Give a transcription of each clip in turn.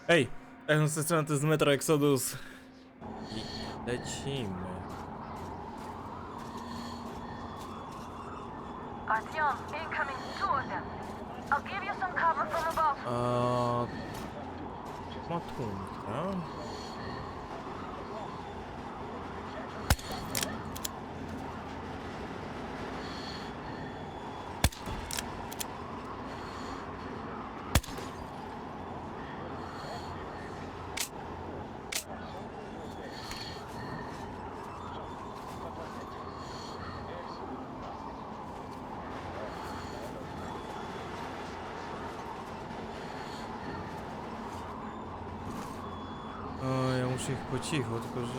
Ej, z tej strony to jest Metro Exodus i lecimy. Artyom, incoming, two of them. I'll give you some cover from above. Ma punkta. O, ja muszę ich po cichu, tylko że...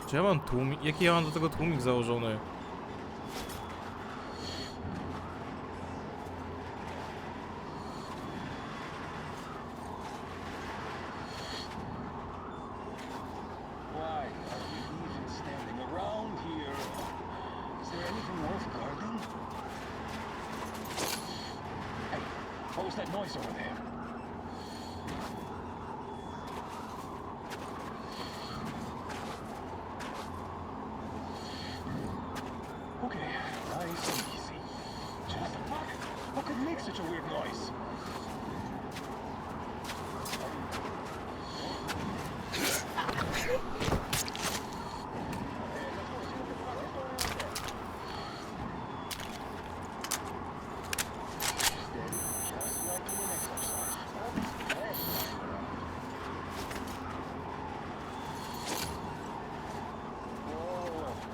Czy ja mam tłumik? Jaki ja mam do tego tłumik założony? Why are we even standing around here? Is there anything worth guarding? Hey, what was that noise over there? Okay, nice and easy. What the fuck? What could make such a weird noise? Just like in an exercise. Whoa,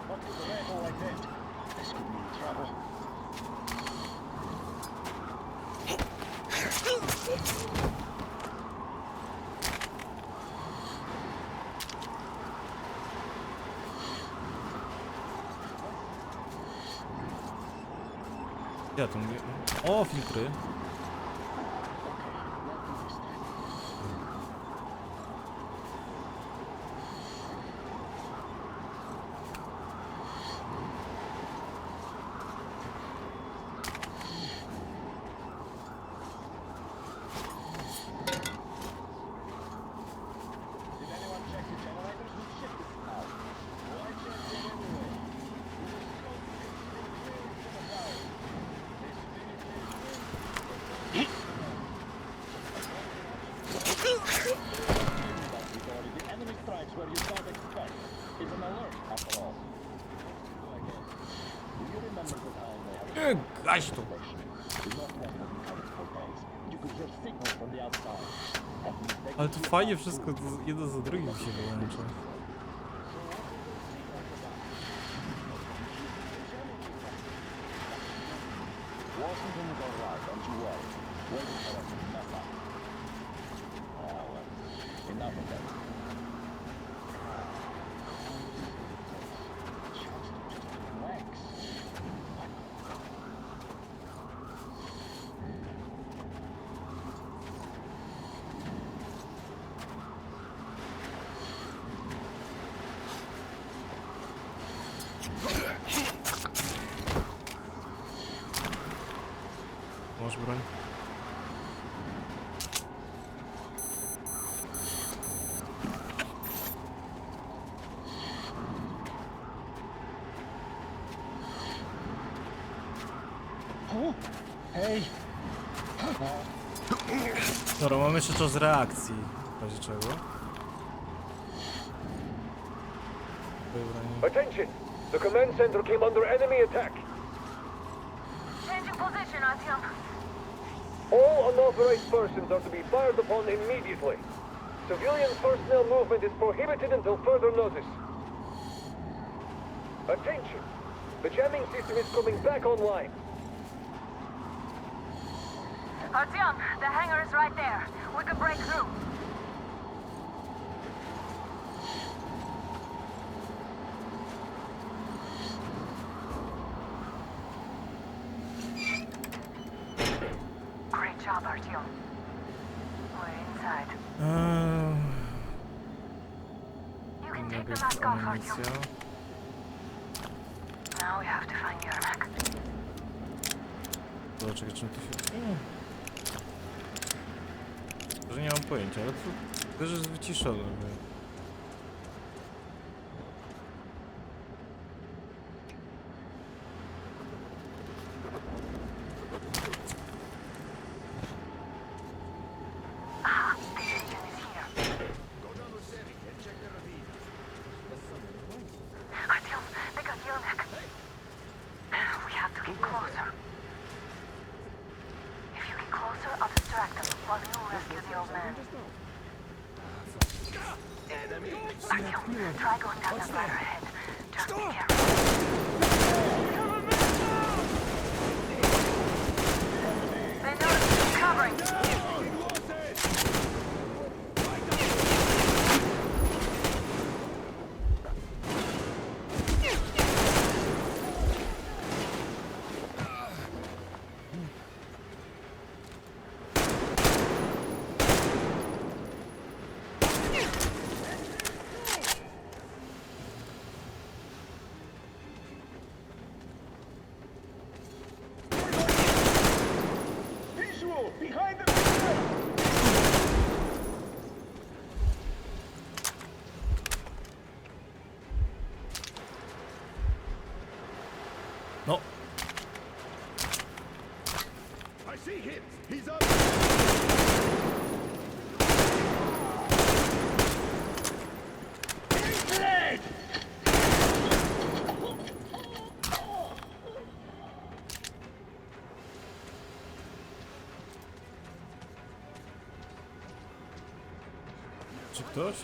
what could the rifle like that? This could mean trouble. Ja tu mówię... O, filtry. Did anyone check the generators? We shipped it out. Why check them anyway? The enemy strikes where you don't expect. It's an alert, after all. Do you remember the time they had Gaś tu. the Northwest wasn't covered for days? You could hear signals from the outside. Ale to fajnie wszystko jedno za drugim się wyłącza. Washington's all right, don't you worry. Waiting for us to mess up. Ah, well, enough of that. Just relax. Masz broń? Oh, hey. Dobra, mamy jeszcze czas reakcji. W razie czego. Dobra, nie. Attention! The command center came under enemy attack. Changing position, Artyom. All unauthorized persons are to be fired upon immediately. Civilian personnel movement is prohibited until further notice. Attention! The jamming system is coming back online. Artyom, the hangar is right there. We could break through. Great job, Artyom. We're inside. You can take the Najpierw mask off, amunicja. Artyom. Now we have to find Yermak. Zobaczę, czym to się... Że nie mam pojęcia, ale to też jest wyciszone. Nie? The engine is here. Artyom, they got Yermak. We have to get closer. If you get closer, I'll distract them while you rescue the old man. Artyom, try going down that ladder ahead. Just be careful. They noticed you covering. Visual! Behind the pillar! No, I see him! He's up! He's dead! czy ktoś?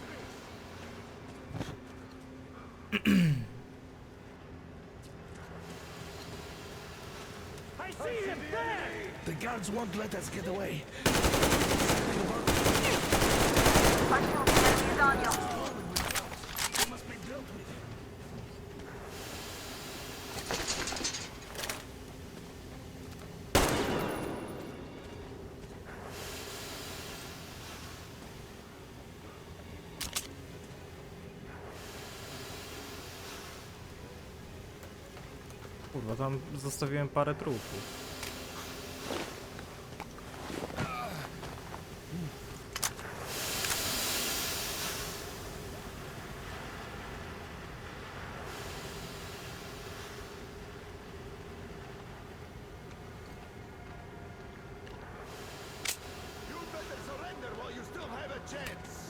I see him there! The guards won't let us get away. Artyom, the enemy is on you. They must be dealt with. Kurwa, tam zostawiłem parę trupów. You better surrender while you still have a chance!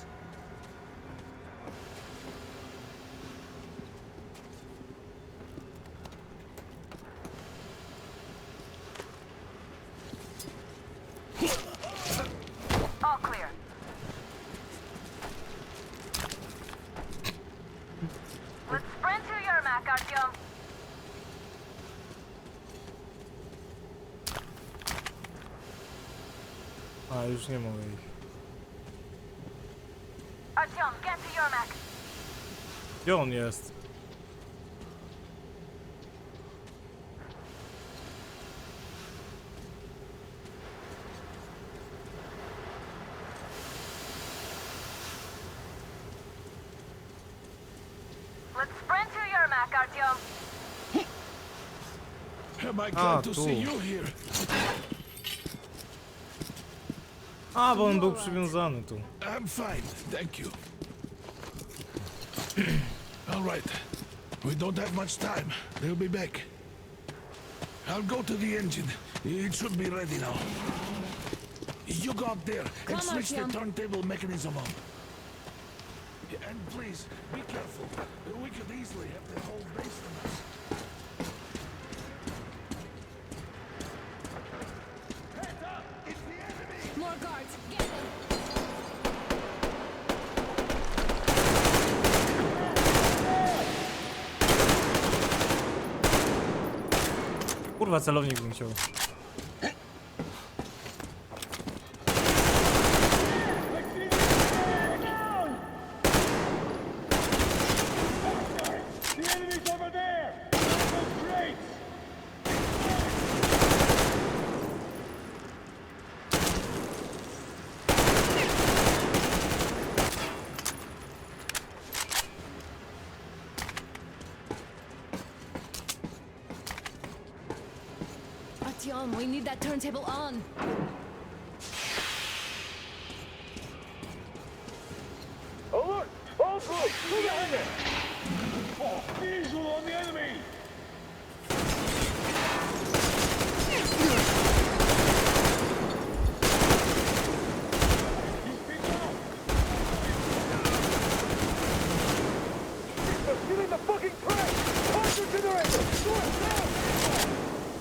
All clear. Let's sprint to Yermak, Artyom. A, już nie mogę ich. Artyom, get to Yermak. Gdzie on jest? Let's sprint to Yermak, Artyom. Am I glad to tu. see you here? A, bo on był przywiązany tu. I'm fine, thank you. All right. We don't have much time. They'll be back. I'll go to the engine. It should be ready now. You go up there and switch the turntable mechanism on. And please, be careful. We could easily have the whole base on us. Heads up! It's the enemy! More guards, get them! Kurwa, celownik bym chciał. The enemy's over there! Those crates! Artyom, we need that turntable on. Alert! All groups, to the hangar! Visual on the enemy! They're stealing the fucking train! Park the generator! Do it now!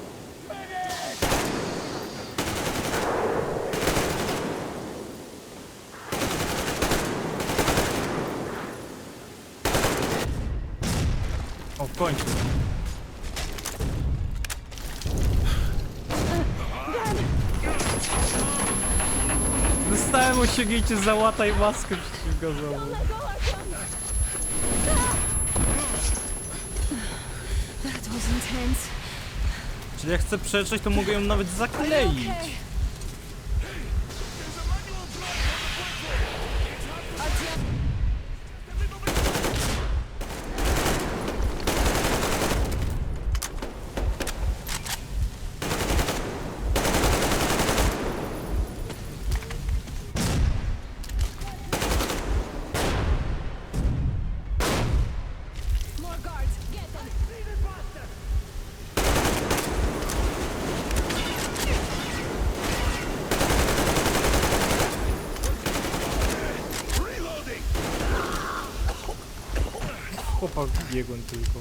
O, w końcu. Dostałem osiągnięcie załataj maskę przeciwgazową. Let go, Artyom! That was intense. Czyli jak chcę przetrzeć, to mogę ją nawet zakleić. Okay. Artyom, more guards, get them! Reloading! Chłopak biegłem tylko.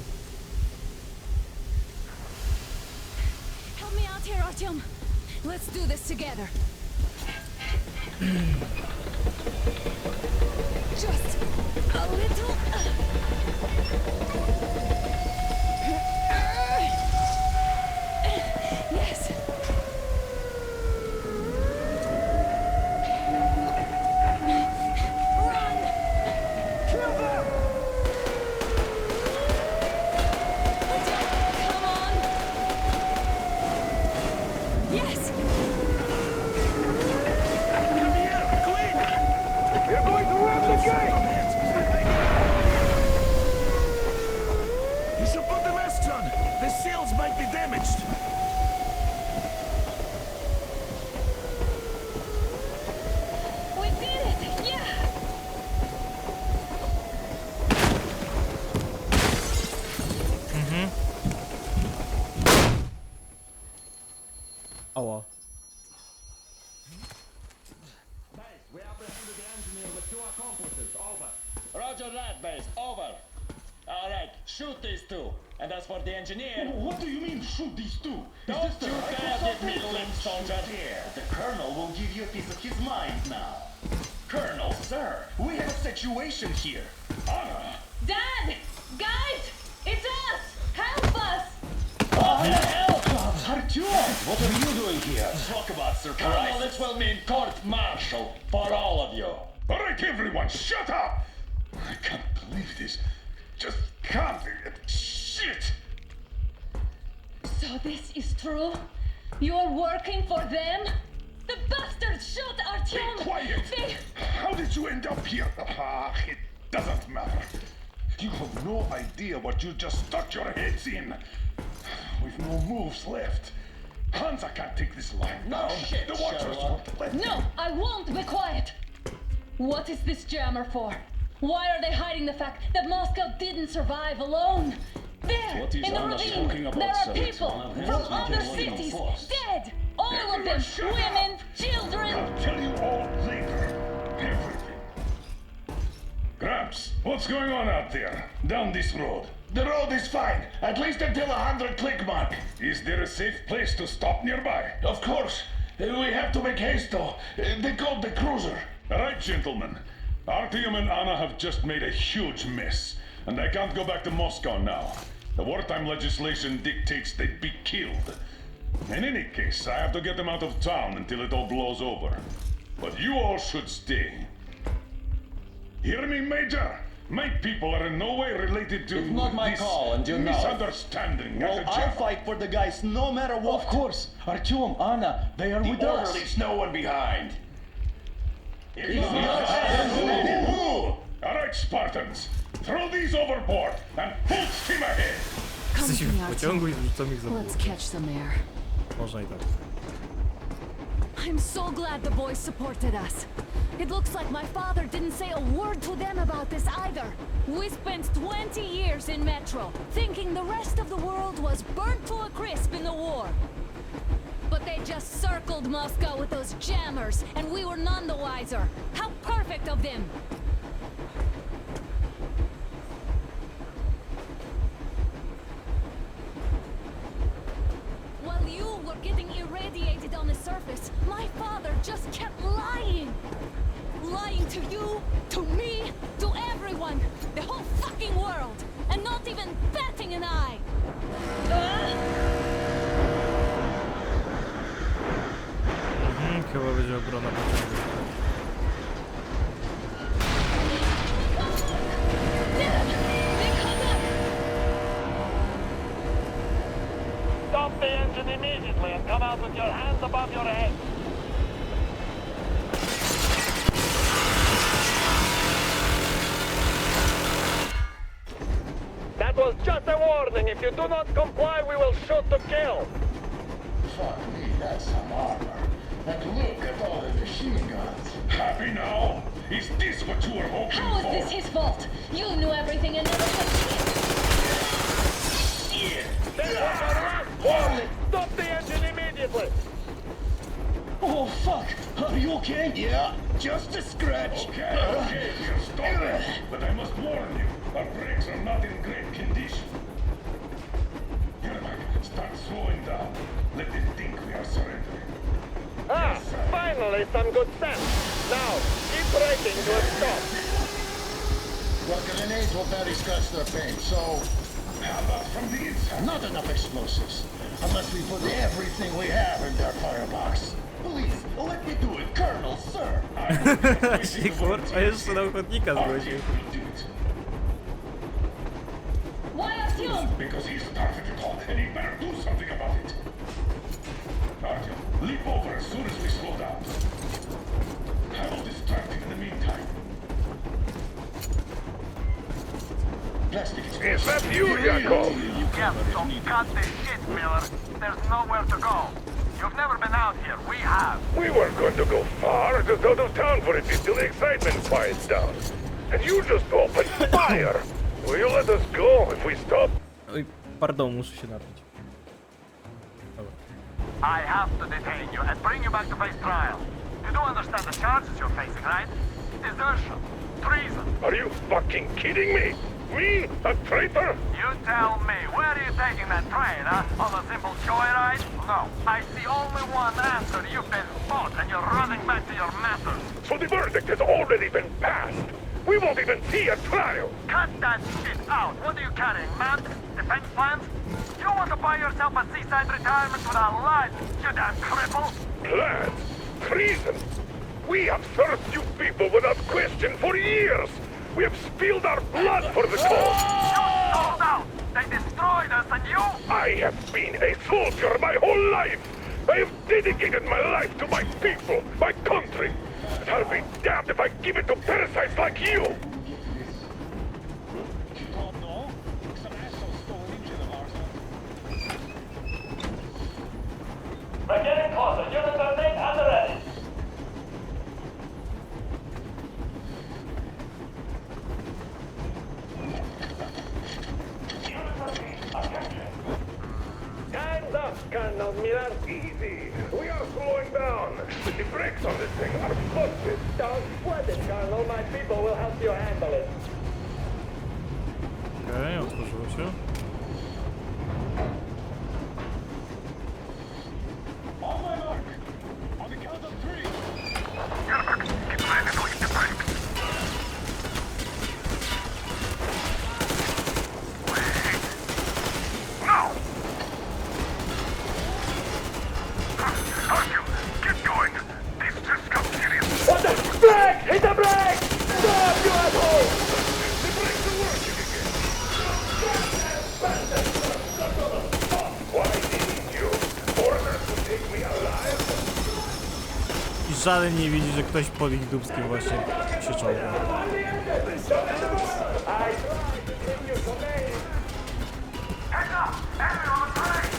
Help me out here, Artyom. Let's do this together. Just a little. Yes. Run! Kill them! Come on! Yes! You're going to ram the gate! You should put the masks on. The seals might be damaged. We did it! Yeah! Ała. We apprehended the engineer with 2 accomplices. Over. Roger that, base. Over. All right, shoot these 2. And as for the engineer... What do you mean, shoot these two? Don't you dare get middle-limbed, soldier. Here, the Colonel will give you a piece of his mind now. Colonel, sir, we have a situation here. Anna! Dad! Guys! It's us! Help us! What the hell? Artyom, what are you doing here? Talk about surprise. Colonel, this will mean court-martial for all of you. All right, everyone, shut up! I can't believe this. Just can't. Shit! So this is true? You're working for them? The bastards shot Artyom! Be quiet! They... How did you end up here? Ah, it doesn't matter. You have no idea what you just stuck your heads in. We've no moves left. Hansa can't take this line. No shit, the Watchers Sherlock. won't let No, I won't be quiet! What is this jammer for? Why are they hiding the fact that Moscow didn't survive alone? There, What is in the Anna ravine, talking about, there are sir? people It's one of from his other intelligent cities, force. dead! All of them, Everyone shut up. women, children! I'll tell you all later. Everything. Gramps, what's going on out there? Down this road. The road is fine, at least until 100 click mark. Is there a safe place to stop nearby? Of course. We have to make haste though. They called the cruiser. All right, gentlemen. Artyom and Anna have just made a huge mess, and they can't go back to Moscow now. The wartime legislation dictates they be killed. In any case, I have to get them out of town until it all blows over. But you all should stay. Hear me, Major? My people are in no way related to It's not my this call, and you know it. misunderstanding. Well, as a I'll general. fight for the guys no matter what. Of course. Artyom, Anna, they are with us. Leaves no one behind. Move! All right, Spartans, throw these overboard and full steam ahead. Come Jesteśmy to me, w pociągu i Artyom. wrzucam ich za Let's bór. catch some air. Można i tak. I'm so glad the boys supported us. It looks like my father didn't say a word to them about this either. We spent 20 years in Metro, thinking the rest of the world was burnt to a crisp in the war. But they just circled Moscow with those jammers, and we were none the wiser. How perfect of them! While you were getting irradiated on the surface, my father just kept lying. Lying to you, to me, to everyone, the whole fucking world, and not even batting an eye. Chyba będzie obrona pociągu. Stop the engine immediately and come out with your hands above your head. That was just a warning. If you do not comply, we will shoot to kill. Fuck me, that's some armor. And look at all the machine guns. Happy now? Is this what you were hoping How is for? this his fault? You knew everything and never said shit. That was our last warning. Stop the engine immediately. Oh, fuck! Are you okay? Yeah, just a scratch. Okay, we'll stop it. But I must warn you, our brakes are not in great condition. Yermak, start slowing down. Let them think we are surrendering. Ah, finally some good sense. Now, keep braking to a stop. Well, grenades will barely scratch their paint, so How about from the inside? not enough explosives. Unless we put everything we have in their firebox. Please, let me do it, Colonel, sir. Sikur, a jeszcze na ochotnika zgłosił. Why Artyom? Because he started it all, and he better do something about it. Artyom, leap over as soon as we slow down. I will distract him in the meantime. Plastic Is that you, Yakov? Yes, so cut this shit, Miller. There's nowhere to go. You've never been out here. We have. We weren't going to go far, just out of town for a bit till the excitement quiets down. And you just opened fire. Will you let us go if we stop? Oj, pardon, muszę się napić. Dobra. I have to detain you and bring you back to face trial. You do understand the charges you're facing, right? Desertion, treason. Are you fucking kidding me? Me? A traitor? You tell me, where are you taking that train, huh? On a simple joyride? No. I see only one answer. You've been fought and you're running back to your masters. So the verdict has already been passed. We won't even see a trial. Cut that shit out. What are you carrying, man? Defense plans? You don't want to buy yourself a seaside retirement without life, you damn cripple? Plans? Treason? We have served you people without question for years. We have spilled our blood for the cause. You sold out! They destroyed us and you... I have been a soldier my whole life. I have dedicated my life to my people, my country. And I'll be damned if I give it to parasites like you. We're getting closer. Units are made and ready. Time's up, Colonel Miller. Easy. We are slowing down. The brakes on this thing are busted. Don't sweat it, Colonel. My people will help you handle it. Okej, otworzyło się. On my mark. On the count of 3. Get ready to hit the brakes. Wait. No! Artyom, get going. This just got serious. What the? Brake! Hit the brake! Stop, you asshole! The brakes are working again. Why didn't you order to take me alive? I żaden nie widzi, że ktoś pod ich dubskim właśnie się czołga. I tried to give you command. Heads up! Enemy on the train!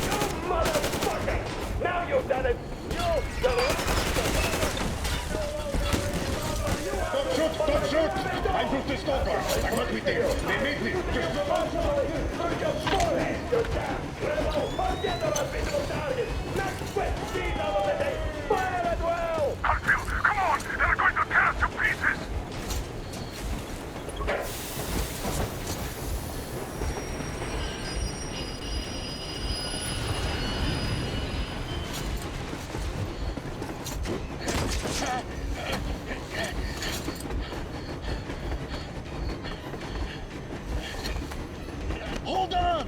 You mother... You done it! You done it! Don't shoot! Don't shoot! I'm just a stalker. I'm not with them. They made me. Just... Forget about visible targets! Next quick! See some of the day! Fire as well! Harfield, come on! They're going to tear us to pieces! Hold on!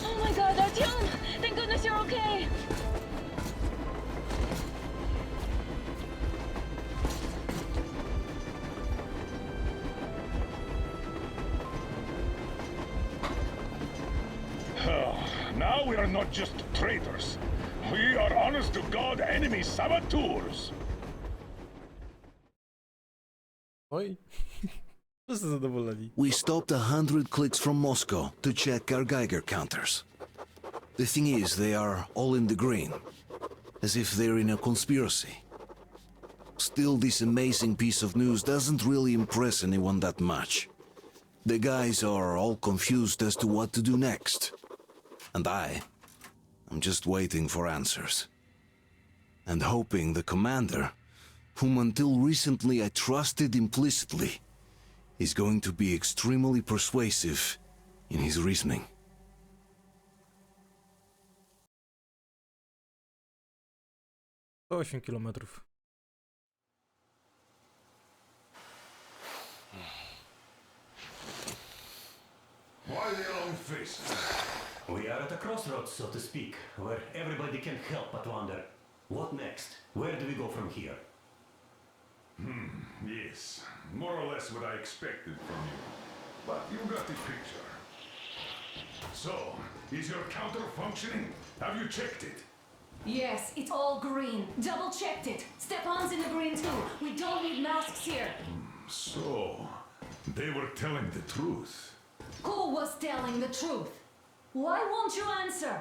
Oh my god, Artyom! Thank goodness you're okay! Now we are not just traitors. We are honest to God enemy saboteurs. Oj. Wszyscy zadowoleni. We stopped 100 clicks from Moscow to check our Geiger counters. The thing is, they are all in the green, as if they're in a conspiracy. Still, this amazing piece of news doesn't really impress anyone that much. The guys are all confused as to what to do next. And I'm just waiting for answers. And hoping the commander, whom until recently I trusted implicitly, is going to be extremely persuasive in his reasoning. To 8 kilometrów. Why the long face? We are at a crossroads, so to speak, where everybody can help but wonder, what next? Where do we go from here? Yes, more or less what I expected from you. But you got the picture. So, is your counter functioning? Have you checked it? Yes, it's all green. Double checked it. Stefan's in the green too. We don't need masks here. So, they were telling the truth. Who was telling the truth? Why won't you answer?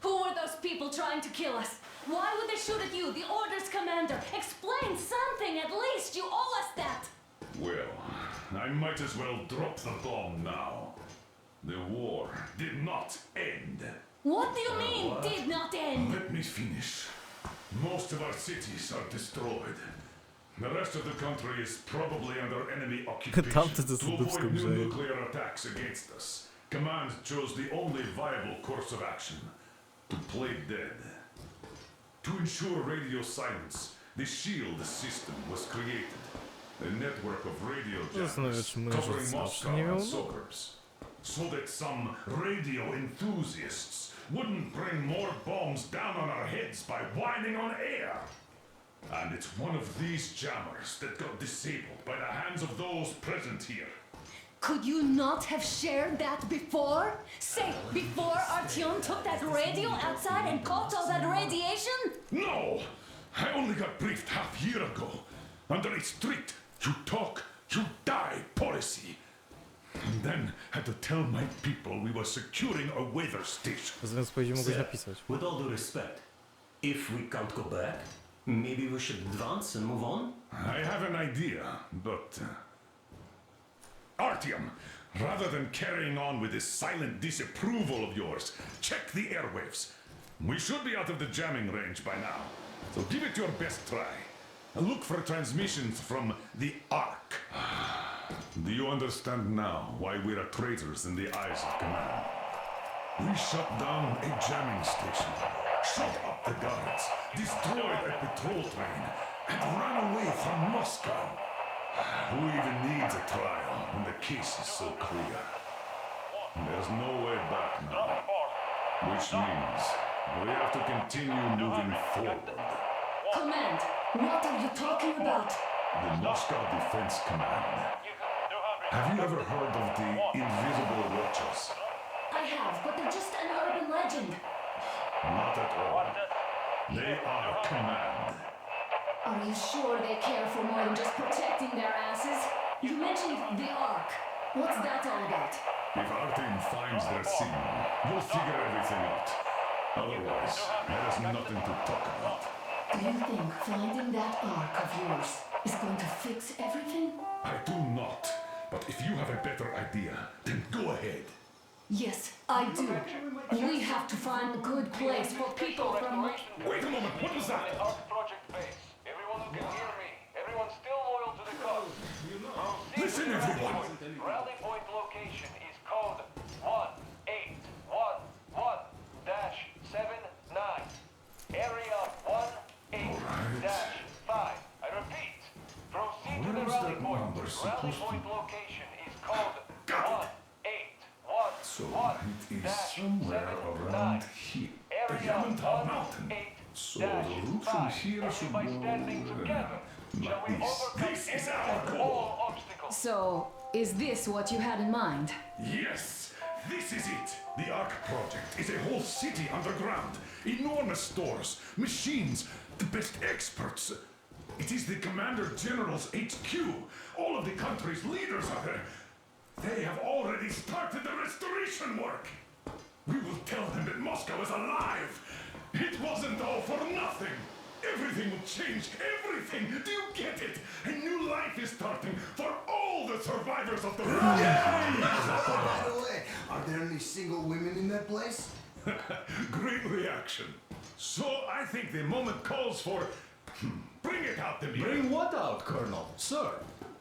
Who were those people trying to kill us? Why would they shoot at you, the Order's commander? Explain something at least. You owe us that. Well, I might as well drop the bomb now. The war did not end. What do you mean, did not end? Let me finish. Most of our cities are destroyed. The rest of the country is probably under enemy occupation. Tamte to To sobie avoid new wskurzają. nuclear attacks against us, Command chose the only viable course of action: to play dead. To ensure radio silence, the SHIELD system was created. A network of radio Zastanawiam jammers się, może covering zawsze Moscow nie miał and mowy. suburbs. So that some radio enthusiasts wouldn't bring more bombs down on our heads by whining on air. And it's one of these jammers that got disabled by the hands of those present here. Could you not have shared that before? Say, before Artyom took that radio outside and caught all that radiation? No! I only got briefed half year ago. Under a strict you talk, you die policy. And then had to tell my people we were securing a weather station. Zamiast powiedzieć, mogłeś Sir, napisać. with all due respect, if we can't go back, maybe we should advance and move on? I have an idea, but... Artyom, rather than carrying on with this silent disapproval of yours, check the airwaves. We should be out of the jamming range by now, so give it your best try. Look for transmissions from the Ark. Do you understand now why we are traitors in the eyes of Command? We shut down a jamming station, shut up the guards, destroyed a patrol train, and ran away from Moscow. Who even needs a trial when the case is so clear? There's no way back now, which means we have to continue moving forward. Command, what are you talking about? The Moscow Defense Command. Have you ever heard of the invisible watchers? I have, but they're just an urban legend. Not at all. They are command. Are you sure they care for more than just protecting their asses? You mentioned the Ark. What's that all about? If our team finds their signal, we'll figure everything out. Otherwise, there is nothing to talk about. Do you think finding that Ark of yours is going to fix everything? I do not. But if you have a better idea, then go ahead. Yes, I do. We have to find a good place for people from... Wait a moment, what was that? Arc Project Base. Everyone who can hear me. Everyone's still loyal to the cause. Listen, everyone. Rally point location is code 1811-79. Area 18-5. I repeat. Proceed to the Where is rally that point. number Rally supposed to point be? location is code Got it. 1811-79. So it is somewhere around here. The Yamantau Mountain. So the route from here should By go standing together, shall we like this. overcome This is any our and goal. all obstacles? So, is this what you had in mind? Yes, this is it. The Ark Project is a whole city underground. Enormous stores, machines, the best experts. It is the Commander General's HQ. All of the country's leaders are there. They have already started the restoration work. We will tell them that Moscow is alive. It wasn't all for nothing. Everything will change. Everything. Do you get it? A new life is starting for all the survivors of the By the way, are there any single women in that place? Great reaction. So I think the moment calls for... Bring it out to me. Bring what out, Colonel? Sir?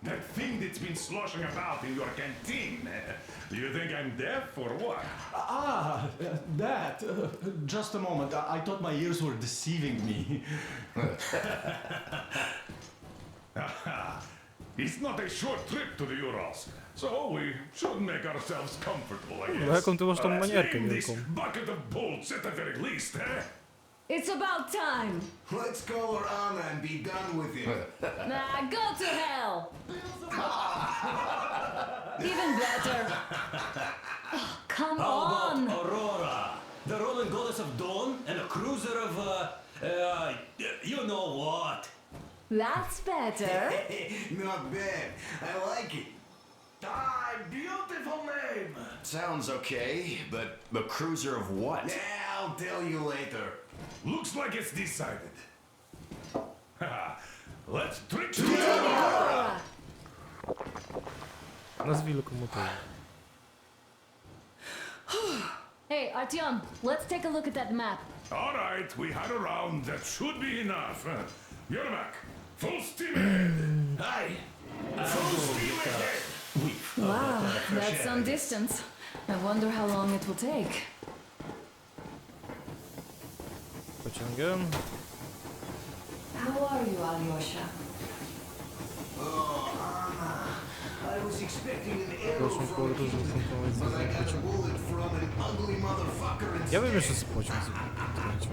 That thing that's been sloshing about in your canteen. Do you think I'm deaf or what? That. Just a moment. I thought my ears were deceiving me. It's not a short trip to the Urals, so we should make ourselves comfortable, I guess. jaką ty masz tą Let's manierkę name this wielką. bucket of bolts at the very least, eh? It's about time! Let's call her Anna and be done with it. Nah, go to hell! Even better. Oh, come How on! about Aurora? The rolling goddess of dawn and a cruiser of, you know what? That's better. Not bad. I like it. Ah, beautiful name. Sounds okay, but a cruiser of what? Yeah, I'll tell you later. Looks like it's decided. Let's trick Aurora. Nazwij lokomotywy. Hey, Artyom, let's take a look at that map. All right, we had a round. That should be enough. Yermak, full steam ahead. Aye. Full steam ahead. Wow, that's some distance. I wonder how long it will take. Pociągiem. How are you, Alyosha? Oh, Anna. I was expecting an arrow Proszę from a powrót, kid, że but I got a pociąg. bullet from an ugly motherfucker instead. Ja wiem jeszcze z pociąg skręcił.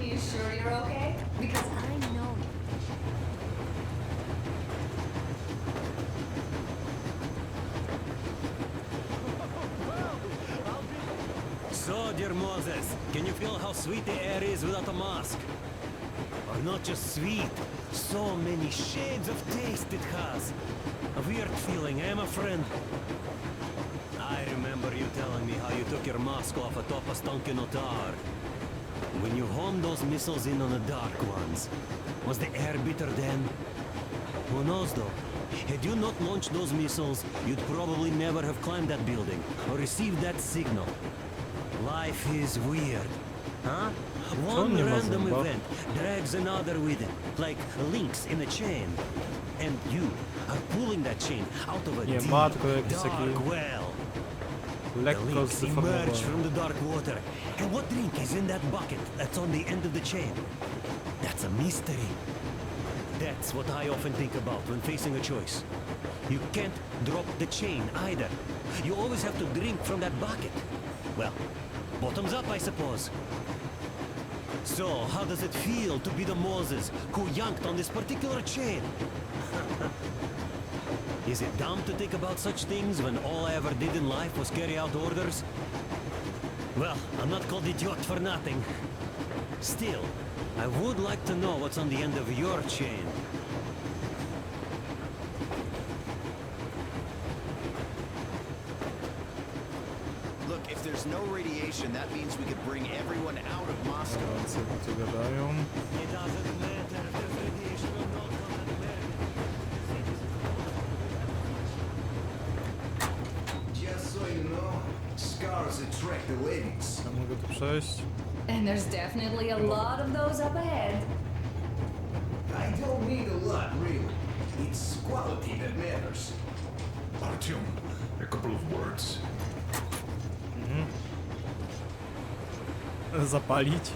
You sure you're okay? Because I know. So, dear Moses, can you feel how sweet the air is without a mask? Or not just sweet, so many shades of taste it has. A weird feeling, eh, my friend? I remember you telling me how you took your mask off atop a stunken otar. When you homed those missiles in on the dark ones, was the air bitter then? Who knows though? Had you not launched those missiles, you'd probably never have climbed that building or received that signal. Life is weird, huh? One nie ma random zęba. event drags another with it, like links in a chain. And you are pulling that chain out of a Nie deep, ma, tylko jakiś taki dark well. The lekko links emerge zdeformowany. from the dark water. And what drink is in that bucket that's on the end of the chain? That's a mystery. That's what I often think about when facing a choice. You can't drop the chain either. You always have to drink from that bucket. Well, bottoms up, I suppose. So, how does it feel to be the Moses who yanked on this particular chain? Is it dumb to think about such things when all I ever did in life was carry out orders? Well, I'm not called idiot for nothing. Still, I would like to know what's on the end of your chain. Look, if there's no radiation, that means we could bring everyone out of Moscow. Co tu gadają? It doesn't matter if there's radiation or not, doesn't matter. Just so you know, scars attract the ladies. Ja mogę tu przejść. And there's definitely a lot of those up ahead. I don't need a lot, really. It's quality that matters. Artyom, a couple of words. Zapalić.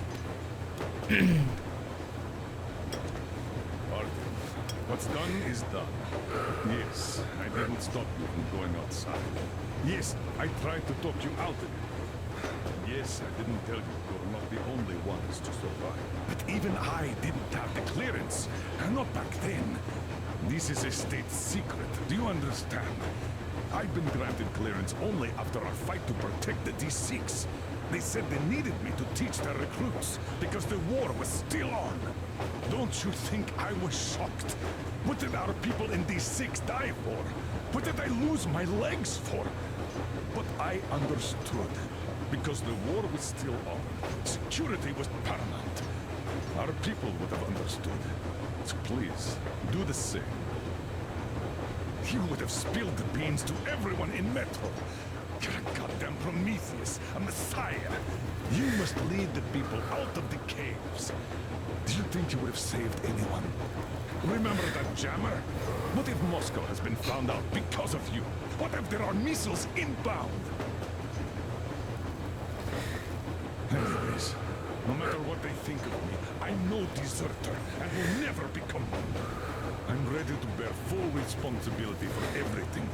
Artyom, what's done is done. Yes, I didn't stop you from going outside. Yes, I tried to talk you out of it. Yes, I didn't tell you you're not the only ones to survive. But even I didn't have the clearance. Not back then. This is a state secret. Do you understand? I've been granted clearance only after our fight to protect the D6. They said they needed me to teach their recruits because the war was still on. Don't you think I was shocked? What did our people in D6 die for? What did I lose my legs for? But I understood. Because the war was still on. Security was paramount. Our people would have understood. So please, do the same. You would have spilled the beans to everyone in Metro. You're a goddamn Prometheus, a messiah. You must lead the people out of the caves. Do you think you would have saved anyone? Remember that jammer? What if Moscow has been found out because of you? What if there are missiles inbound? Anyways, no matter what they think of me, I'm no deserter and will never become one. I'm ready to bear full responsibility for everything.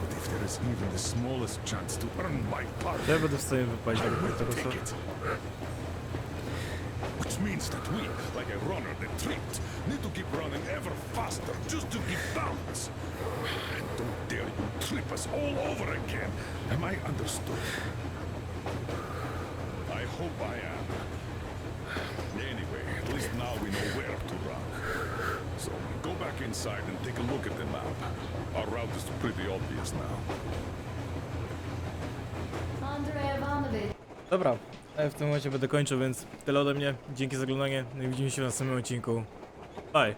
But if there is even the smallest chance to earn my pardon, Ja będę w stanie wypaść I tak will tego take it. Which means that we, like a runner that tripped, need to keep running ever faster just to keep balance. And don't dare you trip us all over again. Am I understood? I hope I am. Anyway, at least now we know where to run. So go back inside and take a look at the map. Our route is pretty obvious now. Andrei Ivanovich. Dobra, w tym momencie będę kończył, więc tyle ode mnie. Dzięki za oglądanie. No i widzimy się w następnym odcinku. Bye!